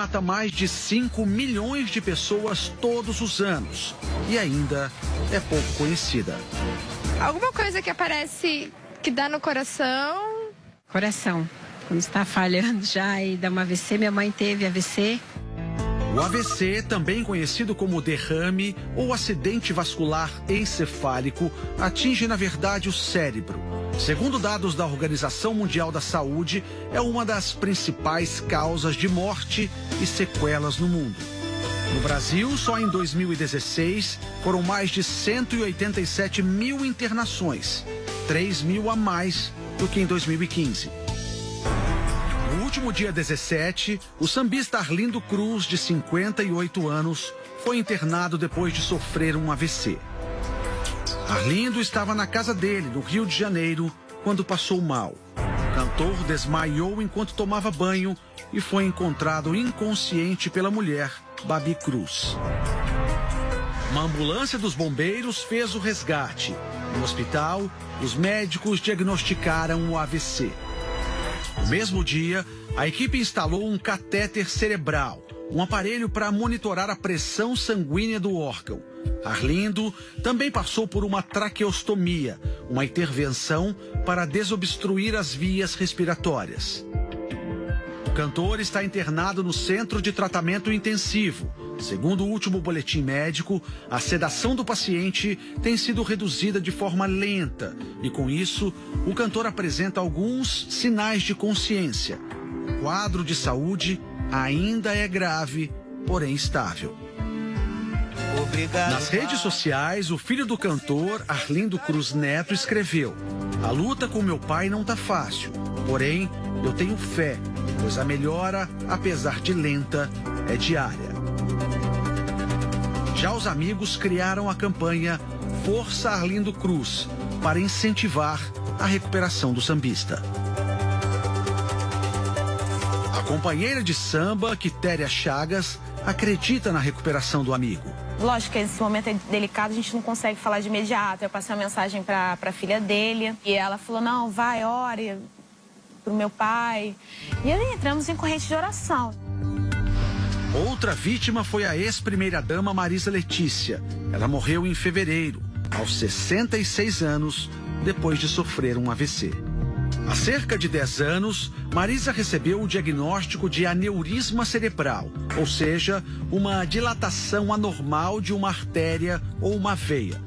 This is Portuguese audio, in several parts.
Mata mais de 5 milhões de pessoas todos os anos e ainda é pouco conhecida. Alguma coisa que aparece que dá no coração? Coração. Quando está falhando já e dá um AVC, minha mãe teve AVC. O AVC, também conhecido como derrame ou acidente vascular encefálico, atinge na verdade o cérebro. Segundo dados da Organização Mundial da Saúde, é uma das principais causas de morte e sequelas no mundo. No Brasil, só em 2016, foram mais de 187 mil internações, 3 mil a mais do que em 2015. No último dia 17, o sambista Arlindo Cruz, de 58 anos, foi internado depois de sofrer um AVC. Arlindo estava na casa dele, no Rio de Janeiro, quando passou mal. O cantor desmaiou enquanto tomava banho e foi encontrado inconsciente pela mulher, Babi Cruz. Uma ambulância dos bombeiros fez o resgate. No hospital, os médicos diagnosticaram o AVC. No mesmo dia, a equipe instalou um catéter cerebral, um aparelho para monitorar a pressão sanguínea do órgão. Arlindo também passou por uma traqueostomia, uma intervenção para desobstruir as vias respiratórias. O cantor está internado no Centro de Tratamento Intensivo. Segundo o último boletim médico, a sedação do paciente tem sido reduzida de forma lenta e, com isso, o cantor apresenta alguns sinais de consciência. O quadro de saúde ainda é grave, porém estável. Nas redes sociais, o filho do cantor, Arlindo Cruz Neto, escreveu: "A luta com meu pai não tá fácil, porém eu tenho fé, pois a melhora, apesar de lenta, é diária." Já os amigos criaram a campanha Força Arlindo Cruz para incentivar a recuperação do sambista. A companheira de samba, Quitéria Chagas, acredita na recuperação do amigo. Lógico que esse momento é delicado, a gente não consegue falar de imediato. Eu passei uma mensagem para a filha dele e ela falou: "Não, vai, ore pro meu pai." E aí entramos em corrente de oração. Outra vítima foi a ex-primeira-dama Marisa Letícia. Ela morreu em fevereiro, aos 66 anos, depois de sofrer um AVC. Há cerca de 10 anos, Marisa recebeu o diagnóstico de aneurisma cerebral, ou seja, uma dilatação anormal de uma artéria ou uma veia.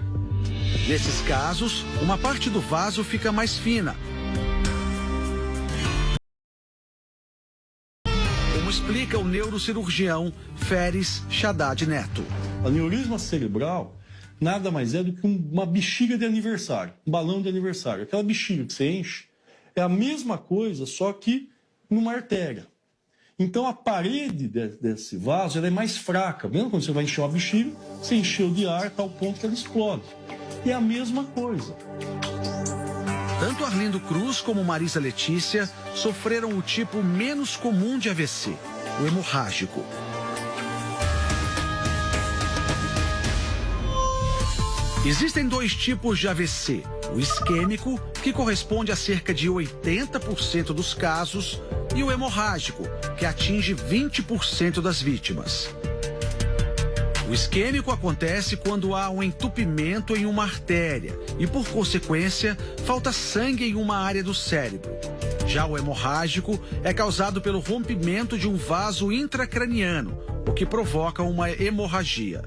Nesses casos, uma parte do vaso fica mais fina. Como explica o neurocirurgião Feres Haddad Neto. Aneurisma cerebral nada mais é do que uma bexiga de aniversário, um balão de aniversário. Aquela bexiga que você enche é a mesma coisa, só que numa artéria. Então a parede desse vaso ela é mais fraca. Mesmo quando você vai encher uma bexiga, você encheu de ar a tal ponto que ela explode. E é a mesma coisa. Tanto Arlindo Cruz como Marisa Letícia sofreram o tipo menos comum de AVC, o hemorrágico. Existem dois tipos de AVC. O isquêmico, que corresponde a cerca de 80% dos casos, e o hemorrágico, que atinge 20% das vítimas. O isquêmico acontece quando há um entupimento em uma artéria e, por consequência, falta sangue em uma área do cérebro. Já o hemorrágico é causado pelo rompimento de um vaso intracraniano, o que provoca uma hemorragia.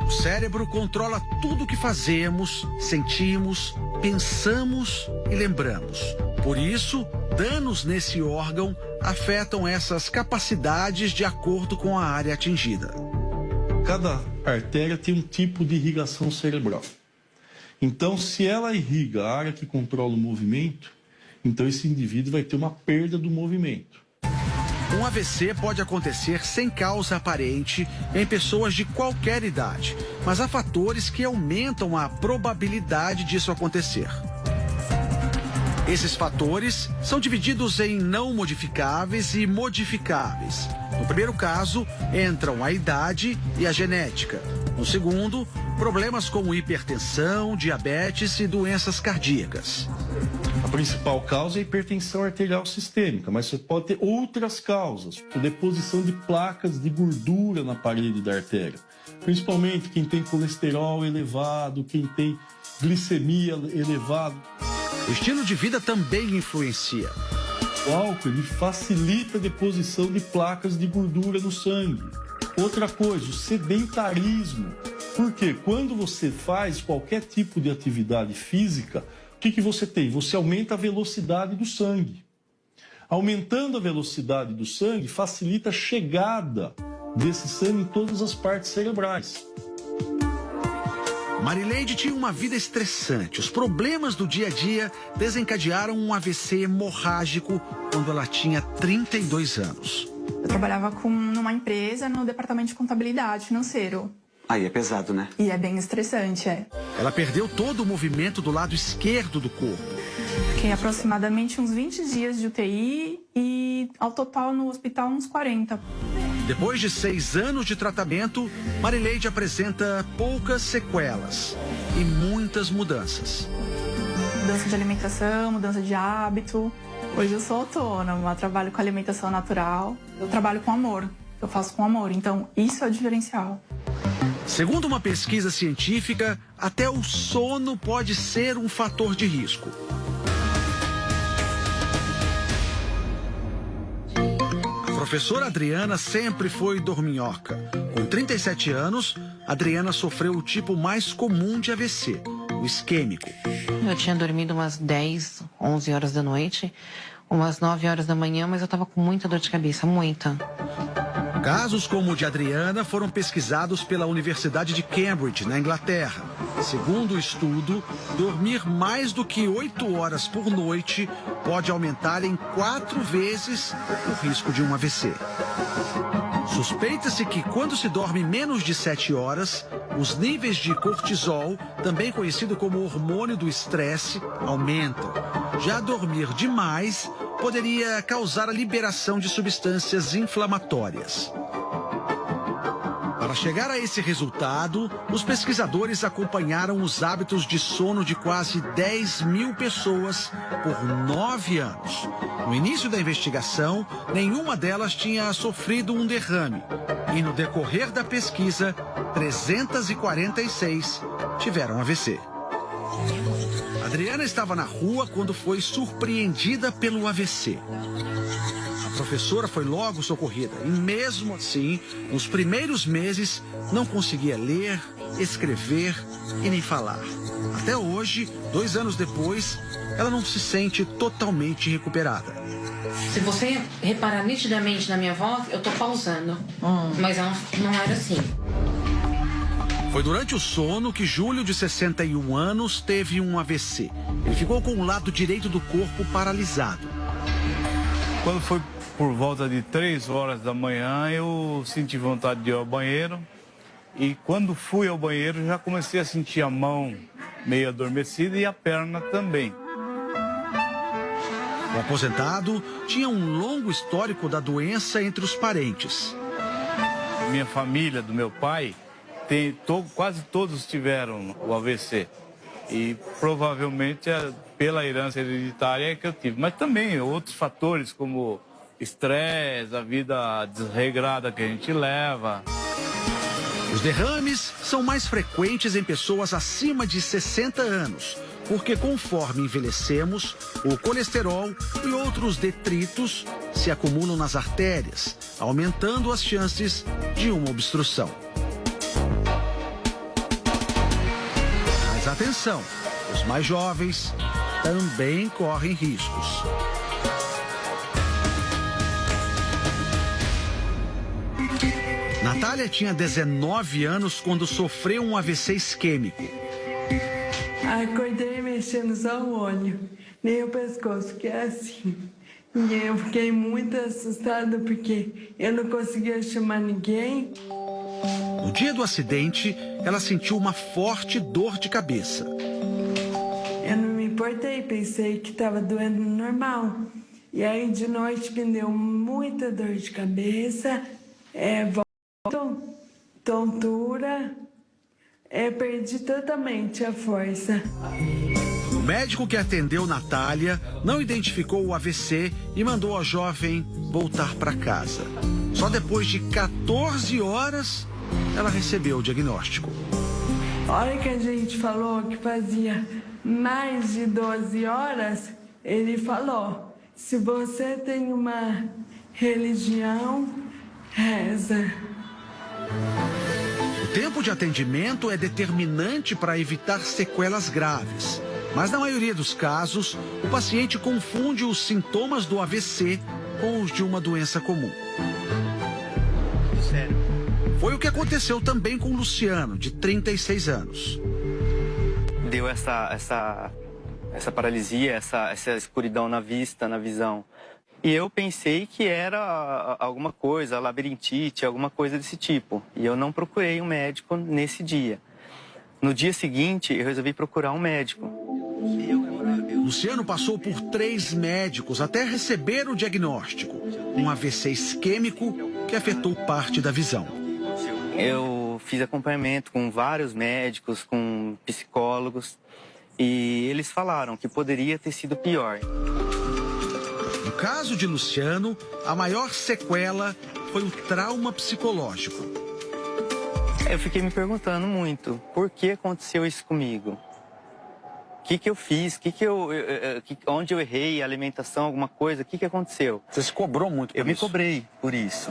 O cérebro controla tudo o que fazemos, sentimos, pensamos e lembramos. Por isso, danos nesse órgão afetam essas capacidades de acordo com a área atingida. Cada artéria tem um tipo de irrigação cerebral. Então, se ela irriga a área que controla o movimento, então esse indivíduo vai ter uma perda do movimento. Um AVC pode acontecer sem causa aparente em pessoas de qualquer idade, mas há fatores que aumentam a probabilidade disso acontecer. Esses fatores são divididos em não modificáveis e modificáveis. No primeiro caso, entram a idade e a genética. No segundo, problemas como hipertensão, diabetes e doenças cardíacas. A principal causa é a hipertensão arterial sistêmica, mas você pode ter outras causas, deposição de placas de gordura na parede da artéria, principalmente quem tem colesterol elevado, quem tem glicemia elevada. O estilo de vida também influencia. O álcool ele facilita a deposição de placas de gordura no sangue. Outra coisa, o sedentarismo. Porque quando você faz qualquer tipo de atividade física, o que você tem? Você aumenta a velocidade do sangue. Aumentando a velocidade do sangue, facilita a chegada desse sangue em todas as partes cerebrais. Marileide tinha uma vida estressante. Os problemas do dia a dia desencadearam um AVC hemorrágico quando ela tinha 32 anos. Eu trabalhava numa empresa no departamento de contabilidade financeiro. Aí é pesado, né? E é bem estressante, é. Ela perdeu todo o movimento do lado esquerdo do corpo. Fiquei aproximadamente uns 20 dias de UTI e, ao total, no hospital, uns 40. Depois de 6 anos de tratamento, Marileide apresenta poucas sequelas e muitas mudanças. Mudança de alimentação, mudança de hábito. Hoje eu sou autônoma, eu trabalho com alimentação natural. Eu trabalho com amor, eu faço com amor, então isso é o diferencial. Segundo uma pesquisa científica, até o sono pode ser um fator de risco. A professora Adriana sempre foi dorminhoca. Com 37 anos, Adriana sofreu o tipo mais comum de AVC, o isquêmico. Eu tinha dormido umas 10, 11 horas da noite, umas 9 horas da manhã, mas eu tava com muita dor de cabeça, muita. Casos como o de Adriana foram pesquisados pela Universidade de Cambridge, na Inglaterra. Segundo o estudo, dormir mais do que 8 horas por noite pode aumentar em 4 vezes o risco de um AVC. Suspeita-se que quando se dorme menos de 7 horas, os níveis de cortisol, também conhecido como hormônio do estresse, aumentam. Já dormir demais poderia causar a liberação de substâncias inflamatórias. Para chegar a esse resultado, os pesquisadores acompanharam os hábitos de sono de quase 10 mil pessoas por 9 anos. No início da investigação, nenhuma delas tinha sofrido um derrame. E no decorrer da pesquisa, 346 tiveram AVC. Adriana estava na rua quando foi surpreendida pelo AVC. A professora foi logo socorrida e, mesmo assim, nos primeiros meses, não conseguia ler, escrever e nem falar. Até hoje, 2 anos depois, ela não se sente totalmente recuperada. Se você reparar nitidamente na minha voz, eu tô pausando. Mas ela não era assim. Foi durante o sono que Júlio, de 61 anos, teve um AVC. Ele ficou com o lado direito do corpo paralisado. Quando foi por volta de 3 horas da manhã, eu senti vontade de ir ao banheiro. E quando fui ao banheiro, já comecei a sentir a mão meio adormecida e a perna também. O aposentado tinha um longo histórico da doença entre os parentes. Minha família, do meu pai, quase todos tiveram o AVC. E provavelmente pela herança hereditária é que eu tive. Mas também outros fatores como estresse, a vida desregrada que a gente leva. Os derrames são mais frequentes em pessoas acima de 60 anos, porque conforme envelhecemos, o colesterol e outros detritos se acumulam nas artérias, aumentando as chances de uma obstrução. Mas atenção, os mais jovens também correm riscos. Natália tinha 19 anos quando sofreu um AVC isquêmico. Acordei mexendo só o olho, nem o pescoço, que é assim. E eu fiquei muito assustada porque eu não conseguia chamar ninguém. No dia do acidente, ela sentiu uma forte dor de cabeça. Eu não me importei, pensei que estava doendo normal. E aí de noite me deu muita dor de cabeça, tontura, perdi totalmente a força. O médico que atendeu Natália não identificou o AVC e mandou a jovem voltar para casa. Só depois de 14 horas, ela recebeu o diagnóstico. A hora que a gente falou que fazia mais de 12 horas, ele falou: se você tem uma religião, reza. O tempo de atendimento é determinante para evitar sequelas graves. Mas na maioria dos casos, o paciente confunde os sintomas do AVC com os de uma doença comum. Sério? Foi o que aconteceu também com o Luciano, de 36 anos. Deu essa paralisia, essa escuridão na vista, na visão. E eu pensei que era alguma coisa, labirintite, alguma coisa desse tipo. E eu não procurei um médico nesse dia. No dia seguinte, eu resolvi procurar um médico. Luciano passou por 3 médicos até receber o diagnóstico. Um AVC isquêmico que afetou parte da visão. Eu fiz acompanhamento com vários médicos, com psicólogos. E eles falaram que poderia ter sido pior. No caso de Luciano, a maior sequela foi o trauma psicológico. Eu fiquei me perguntando muito, por que aconteceu isso comigo? O que eu fiz? Onde eu errei? Alimentação, alguma coisa? O que aconteceu? Você se cobrou muito por isso? Eu me cobrei por isso.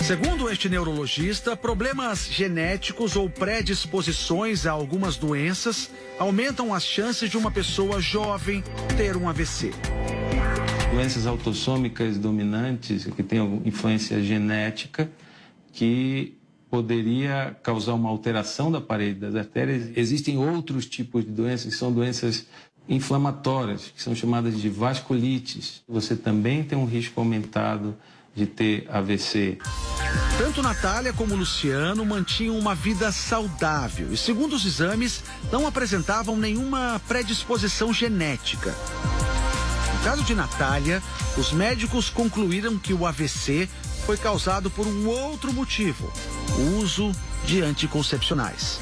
Segundo este neurologista, problemas genéticos ou predisposições a algumas doenças aumentam as chances de uma pessoa jovem ter um AVC. Doenças autossômicas dominantes, que têm influência genética, que poderia causar uma alteração da parede das artérias. Existem outros tipos de doenças, que são doenças inflamatórias, que são chamadas de vasculites. Você também tem um risco aumentado de ter AVC. Tanto Natália como Luciano mantinham uma vida saudável e, segundo os exames, não apresentavam nenhuma predisposição genética. No caso de Natália, os médicos concluíram que o AVC foi causado por um outro motivo: o uso de anticoncepcionais.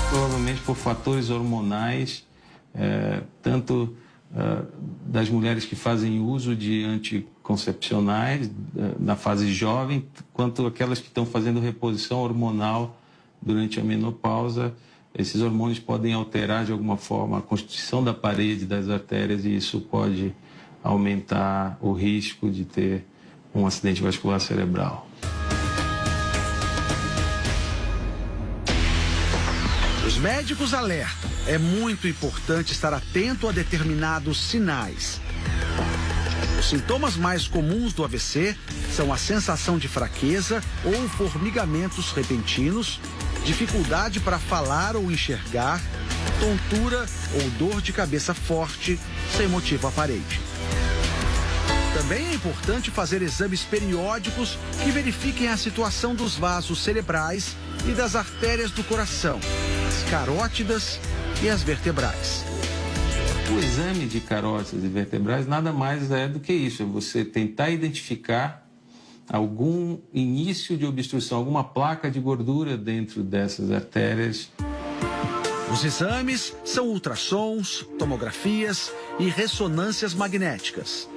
Provavelmente por fatores hormonais, tanto das mulheres que fazem uso de anticoncepcionais na fase jovem, quanto aquelas que estão fazendo reposição hormonal durante a menopausa. Esses hormônios podem alterar de alguma forma a constituição da parede das artérias e isso pode aumentar o risco de ter um acidente vascular cerebral. Os médicos alertam: é muito importante estar atento a determinados sinais. Os sintomas mais comuns do AVC são a sensação de fraqueza ou formigamentos repentinos, dificuldade para falar ou enxergar, tontura ou dor de cabeça forte sem motivo aparente. Também é importante fazer exames periódicos que verifiquem a situação dos vasos cerebrais e das artérias do coração, as carótidas e as vertebrais. O exame de carótidas e vertebrais nada mais é do que isso, é você tentar identificar algum início de obstrução, alguma placa de gordura dentro dessas artérias. Os exames são ultrassons, tomografias e ressonâncias magnéticas.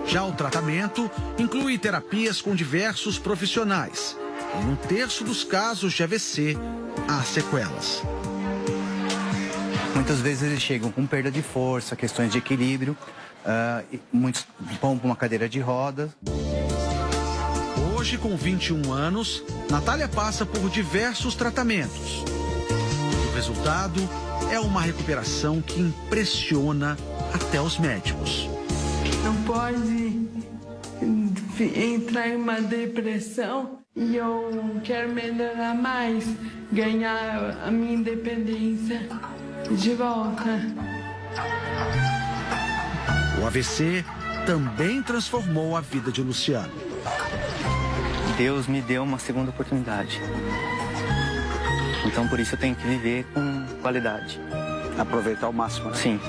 Já o tratamento inclui terapias com diversos profissionais. Em 1/3 dos casos de AVC, há sequelas. Muitas vezes eles chegam com perda de força, questões de equilíbrio, muitos vão para uma cadeira de rodas. Hoje, com 21 anos, Natália passa por diversos tratamentos. O resultado é uma recuperação que impressiona até os médicos. Não pode entrar em uma depressão e eu quero melhorar mais, ganhar a minha independência de volta. O AVC também transformou a vida de Luciano. Deus me deu uma segunda oportunidade. Então por isso eu tenho que viver com qualidade. Aproveitar ao máximo, né? Sim.